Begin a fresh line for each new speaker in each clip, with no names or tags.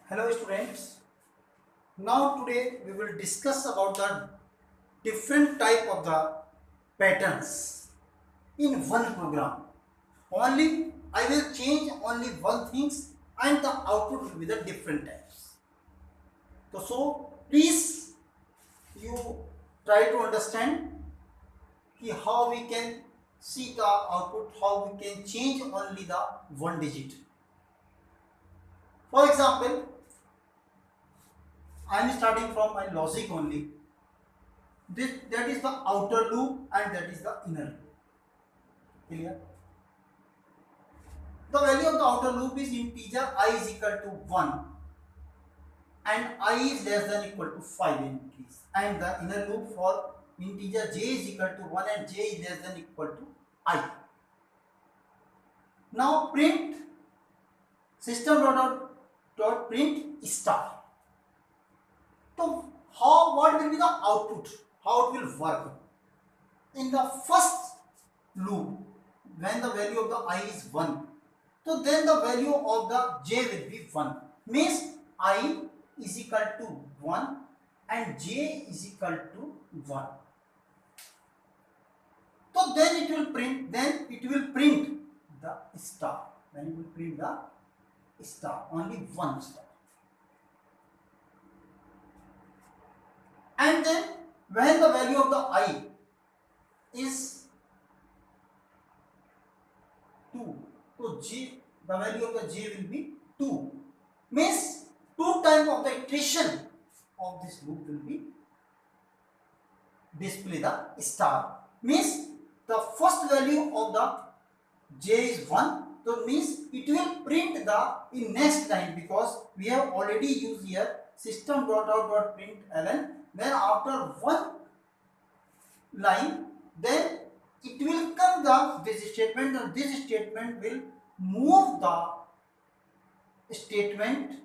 Hello students. Now today we will discuss about the different type of the patterns in one program. Only I will change only one things and the output will be the different types. So please you try to understand how we can see the output, how we can change only the one digit. For example, I am starting from my logic only. That is the outer loop and that is the inner loop. Clear? The value of the outer loop is integer I is equal to 1 and I is less than equal to 5 in case, and the inner loop for integer j is equal to 1 and j is less than equal to I. Now print system dot print star. So what will be the output? How it will work? In the first loop, when the value of the I is 1, so then the value of the j will be 1. Means I is equal to 1 and j is equal to 1. So then it will print the star. Then it will print the star, only one star. And then when the value of the I is 2, so the value of the j will be 2. Means 2 times of the iteration of this loop will be display the star. Means the first value of the j is 1, so means it will print the in next line, because we have already used here system.out.println. Then after one line, then it will come this statement, and this statement will move the statement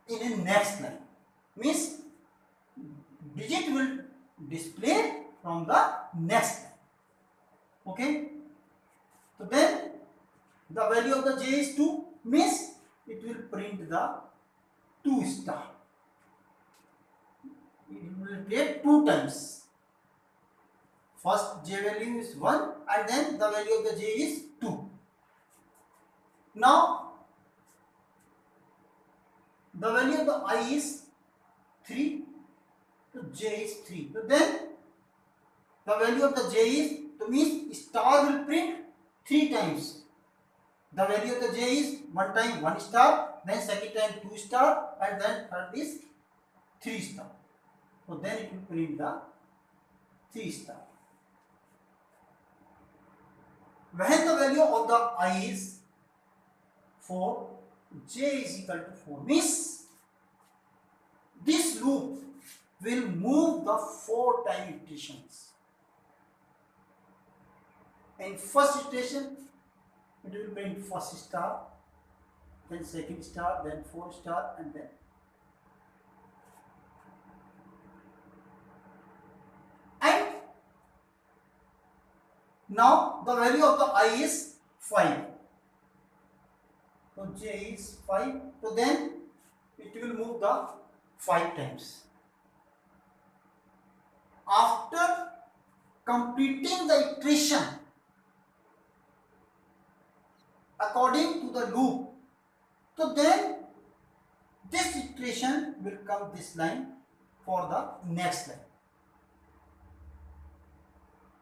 in a next line. Means digit will display from the next line. Okay. So then the value of the j is 2, means it will print the 2 star. It will take 2 times. First j value is 1 and then the value of the j is 2. Now the value of the I is 3, so j is 3. So then the value of the j is, to means star will print 3 times. The value of the j is 1 time 1 star, then second time 2 star, and then third is 3 star. So then it will print the 3 star. When the value of the I is 4, j is equal to 4. Means this loop will move the 4 time iterations. In first iteration, it will print first star, then second star, then 4 star, and then now the value of the I is 5. So j is 5. So then it will move the 5 times. After completing the iteration according to the loop, so then this iteration will come this line for the next line.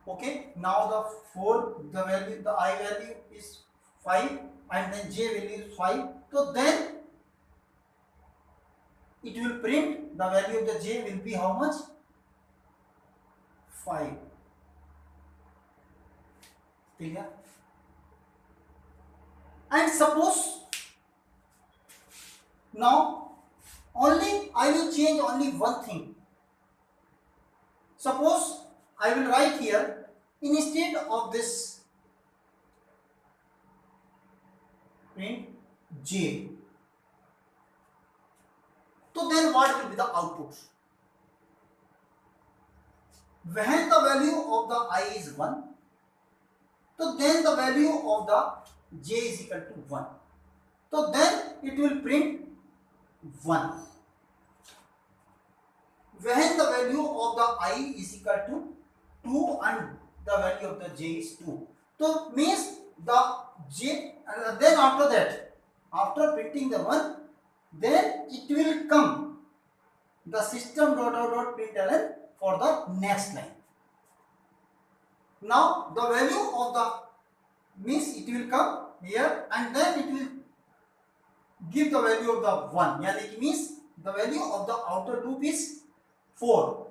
Okay, now the I value is 5 and then j value is 5. So then it will print the value of the j will be how much? 5. Clear? And suppose now only I will change only one thing. Suppose I will write here, instead of this print j. So then what will be the output? When the value of the I is 1, so then the value of the j is equal to 1. So then it will print 1. When the value of the I is equal to 2 and the value of the j is 2. So means the j, then after that, after printing the 1, then it will come the system dot out dot println for the next line. Now the value of the means it will come here and then it will give the value of the 1. Yani it means the value of the outer loop is 2.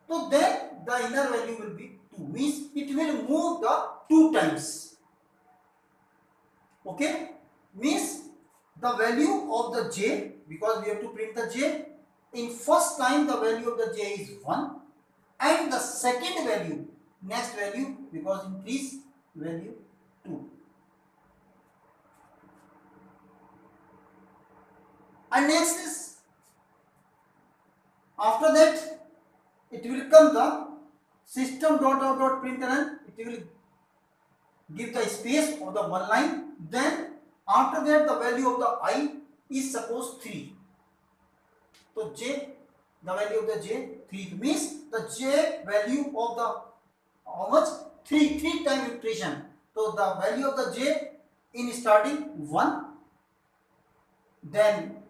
So then the inner value will be 2, means it will move the 2 times. Okay, means the value of the j, because we have to print the j, in first time the value of the j is 1 and the second value, next value, because increase value 2. And next is, after that it will come the system dot out dot println, it will give the space of the one line, then after that the value of the I is suppose 3. So j, the value of the j 3, means the j value of the how much, 3 time iteration. So the value of the j in starting 1, then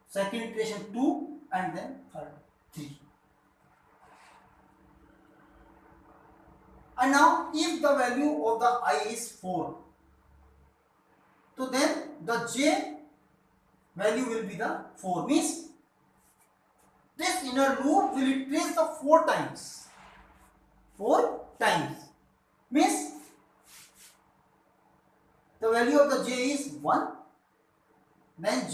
second iteration 2 and then third 3. And now if the value of the I is 4, so then the j value will be the 4, means this inner loop will trace the 4 times. 4 times means the value of the j is 1, then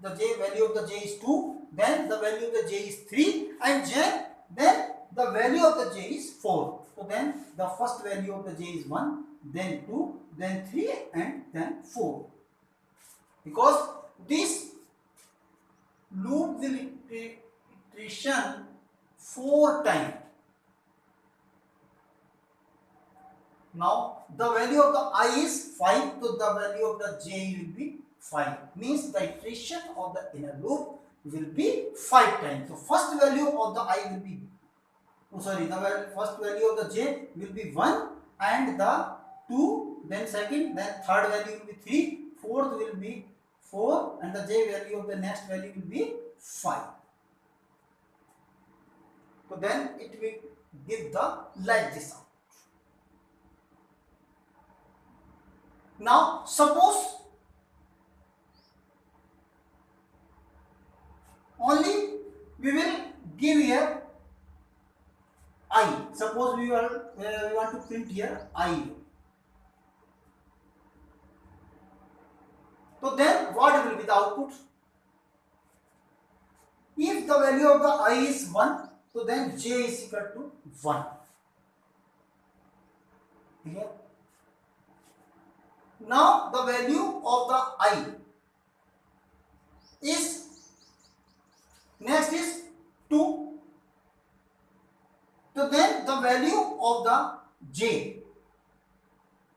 the j value of the j is 2, then the value of the j is 3, and then the value of the j is 4. So then the first value of the j is 1, then 2, then 3, and then 4. Because this loop will iteration 4 times. Now the value of the I is 5, so the value of the j will be 5, means the iteration of the inner loop will be 5 times. So first value of the I will be, the first value of the j will be 1 and the 2, then second, then third value will be 3, fourth will be 4, and the j value of the next value will be 5. So then it will give the like this out. Now suppose only we will give here I. Suppose we want to print here I. So then what will be the output? If the value of the I is 1, so then j is equal to 1. Clear? Now the value of the I is, next is 2. So then the value of the j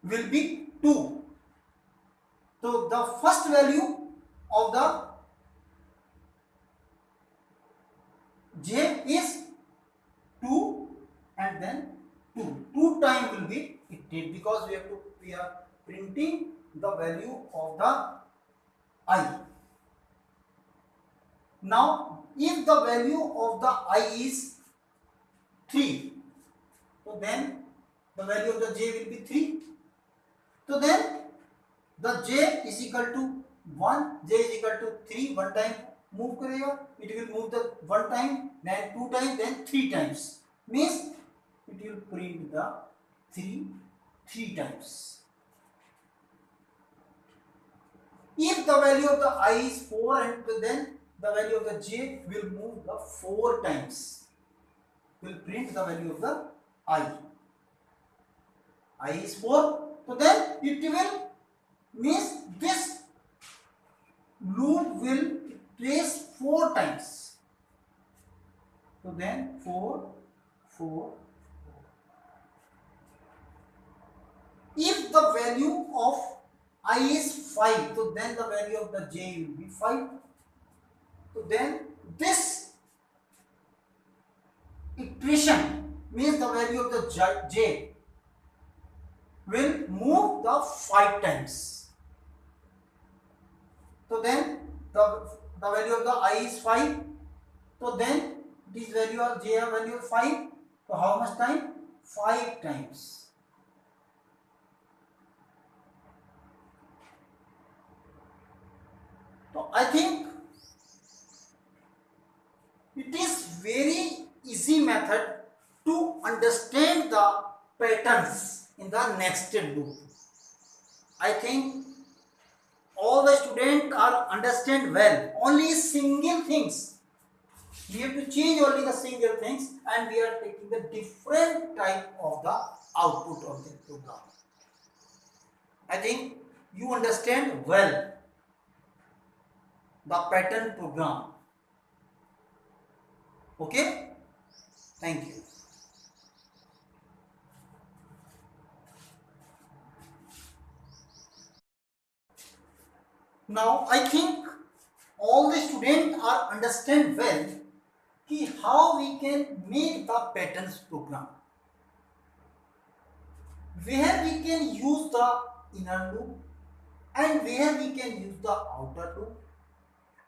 will be 2. So the first value of the j is 2 and then 2. 2 time will be iterated, because we are printing the value of the I. Now if the value of the I is 3, so then the value of the j will be 3. So then the j is equal to 1, j is equal to 3, one time move karega, it will move the one time, then 2 times, then 3 times, means it will print the 3 times. If the value of the I is 4, and then the value of the j will move the 4 times, will print the value of the I. I is 4, so then it will, means this loop will trace 4 times. So then 4, 4. If the value of I is 5, so then the value of the j will be 5. So then this iteration means the value of the j will move the 5 times. So then the value of the I is 5. So then this value of j value of 5. So how much time? 5 times. So I think it is very easy method to understand the patterns in the nested loop. I think all the students are understand well. Only single things. We have to change only the single things, and we are taking the different type of the output of the program. I think you understand well the pattern program. Okay? Thank you. Now I think all the students are understand well how we can make the patterns program, where we can use the inner loop and where we can use the outer loop,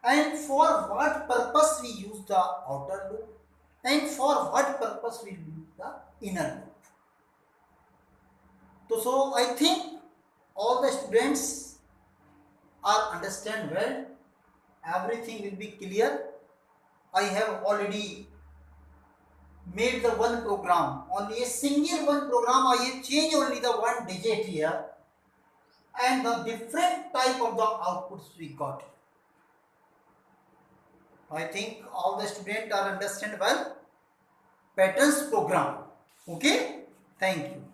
and for what purpose we use the outer loop, and for what purpose we use the inner loop. So I think all the students are understand well. Everything will be clear. I have already made the one program, only a single one program. I have changed only the one digit here, and the different type of the outputs we got. I think all the students are understand well patterns program. Okay, thank you.